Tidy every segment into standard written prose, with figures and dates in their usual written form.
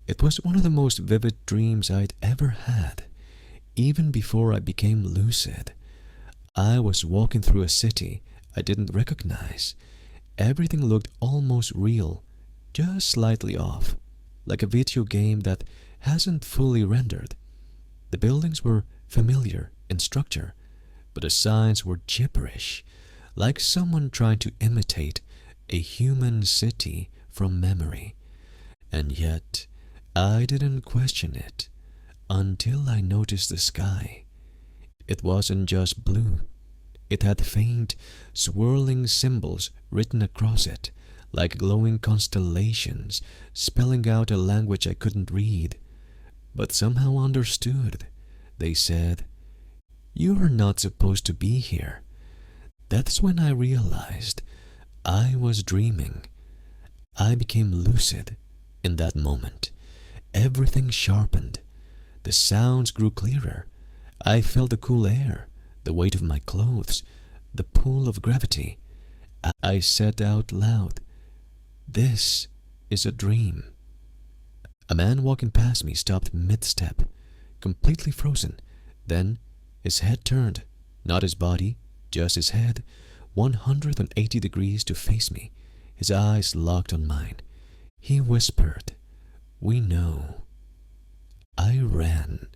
It was one of the most vivid dreams I'd ever had, even before I became lucid. I was walking through a city I didn't recognize. Everything looked almost real, just slightly off, like a video game that hasn't fully rendered. The buildings were familiar in structure, but the signs were gibberish, like someone trying to imitate a human city from memory. And yet, I didn't question it until I noticed the sky. It wasn't just blue. It had faint, swirling symbols written across it, like glowing constellations, spelling out a language I couldn't read, but somehow understood. They said, "You are not supposed to be here." That's when I realized I was dreaming. I became lucid in that moment. Everything sharpened. The sounds grew clearer. I felt the cool air, the weight of my clothes, the pull of gravity. I said out loud, "This is a dream." A man walking past me stopped mid-step, completely frozen. Then his head turned, not his body, just his head, 180 degrees to face me. His eyes locked on mine. He whispered, "We know." I ran.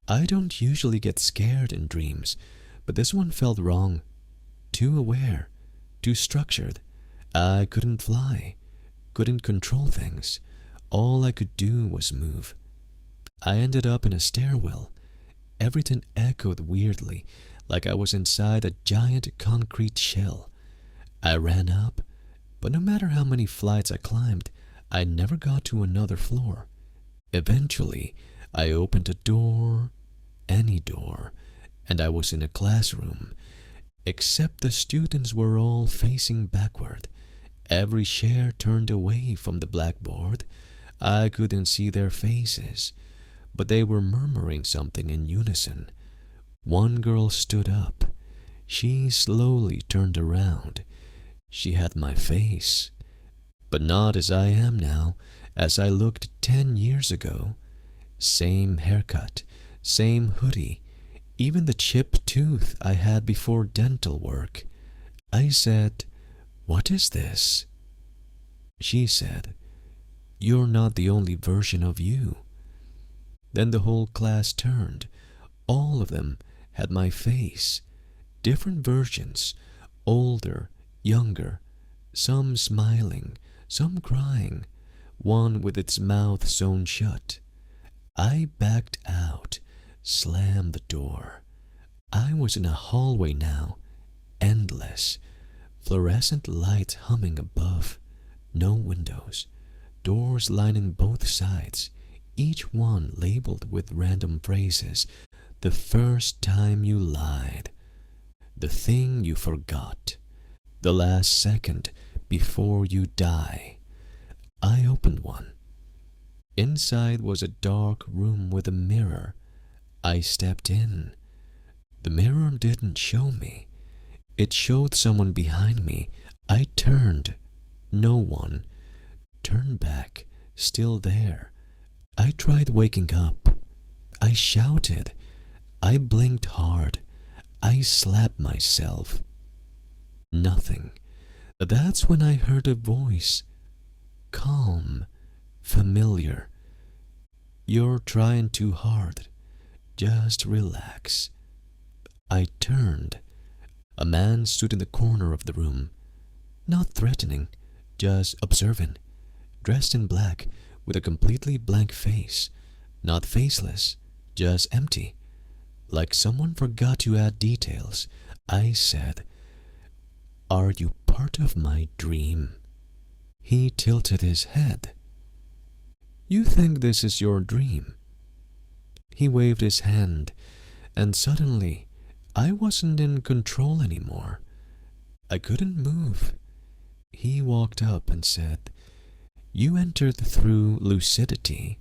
I don't usually get scared in dreams, but this one felt wrong. Too aware, too structured. I couldn't fly, couldn't control things. All I could do was move. I ended up in a stairwell. Everything echoed weirdly, like I was inside a giant concrete shell. I ran up, but no matter how many flights I climbed, I never got to another floor. Eventually, I opened a door, any door, and I was in a classroom, except the students were all facing backward. Every chair turned away from the blackboard. I couldn't see their faces, but they were murmuring something in unison. One girl stood up. She slowly turned around. She had my face, but not as I am now, as I looked 10 years ago. Same haircut, same hoodie, even the chipped tooth I had before dental work. I said, "What is this?" She said, "You're not the only version of you." Then the whole class turned. All of them had my face. Different versions, older, younger, some smiling, some crying, one with its mouth sewn shut. I backed out, slammed the door. I was in a hallway now, endless, fluorescent lights humming above, no windows, doors lining both sides, each one labeled with random phrases. "The first time you lied," "the thing you forgot," "the last second before you die." I opened one. Inside was a dark room with a mirror. I stepped in. The mirror didn't show me. It showed someone behind me. I turned. No one. Turned back. Still there. I tried waking up. I shouted. I blinked hard. I slapped myself. Nothing. That's when I heard a voice. Calm. Familiar. "You're trying too hard. Just relax." I turned. A man stood in the corner of the room. Not threatening, just observant. Dressed in black, with a completely blank face. Not faceless, just empty. Like someone forgot to add details. I said, "Are you part of my dream?" He tilted his head. "You think this is your dream?" He waved his hand, and suddenly I wasn't in control anymore. I couldn't move. He walked up and said, "You entered through lucidity,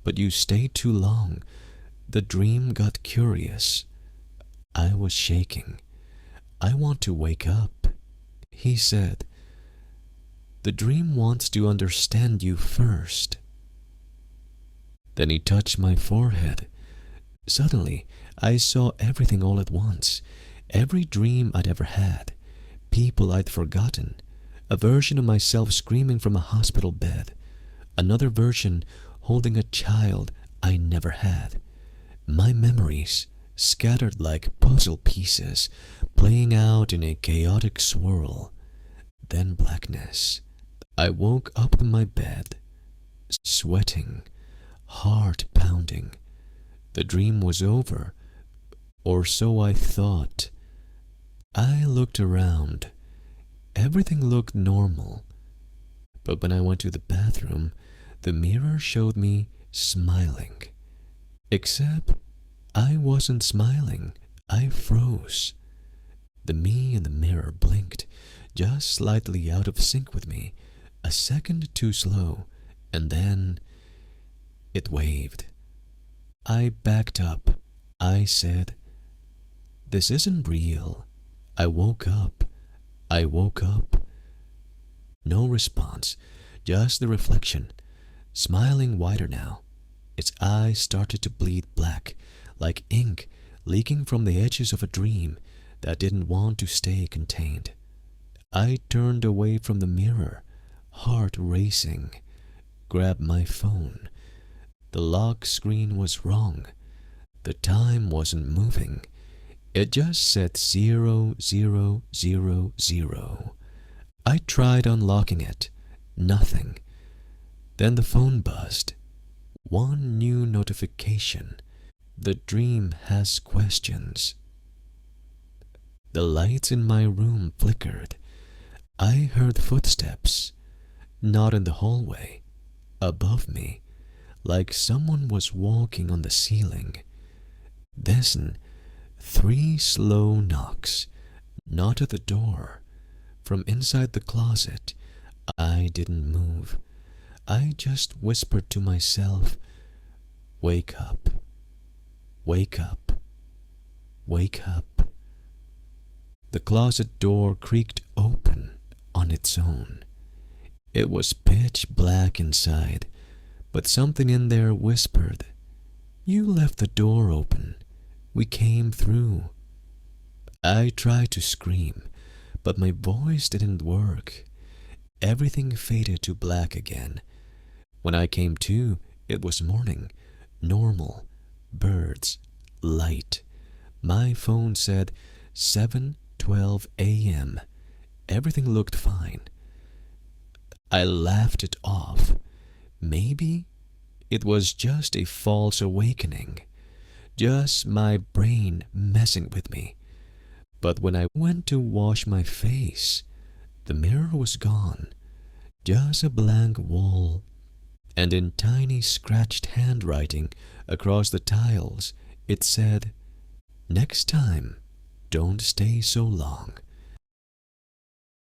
but you stayed too long. The dream got curious." I was shaking. "I want to wake up." He said, "The dream wants to understand you first." Then he touched my forehead. Suddenly, I saw everything all at once. Every dream I'd ever had, people I'd forgotten, a version of myself screaming from a hospital bed, another version holding a child I never had. My memories, scattered like puzzle pieces, playing out in a chaotic swirl. Then blackness. I woke up in my bed, sweating, heart pounding. The dream was over, or so I thought. I looked around. Everything looked normal. But when I went to the bathroom, the mirror showed me smiling. Except I wasn't smiling. I froze. The me in the mirror blinked, just slightly out of sync with me, a second too slow, and then it waved. I backed up. I said, "This isn't real." I woke up. I woke up. No response, just the reflection, smiling wider now. Its eyes started to bleed black, like ink leaking from the edges of a dream that didn't want to stay contained. I turned away from the mirror, heart racing, grabbed my phone. The lock screen was wrong. The time wasn't moving. It just said 0000. I tried unlocking it. Nothing. Then the phone buzzed. One new notification. The dream has questions. The lights in my room flickered. I heard footsteps, not in the hallway, above me, like someone was walking on the ceiling. Then 3 slow knocks, not at the door. From inside the closet, I didn't move. I just whispered to myself, "Wake up, wake up, wake up." The closet door creaked open on its own. It was pitch black inside, but something in there whispered, "You left the door open. We came through." I tried to scream, but my voice didn't work. Everything faded to black again. When I came to, it was morning, normal, birds, light. My phone said 7:12 a.m. Everything looked fine. I laughed it off. Maybe it was just a false awakening, just my brain messing with me. But when I went to wash my face, the mirror was gone, just a blank wall, and in tiny scratched handwriting across the tiles, it said, "Next time, don't stay so long."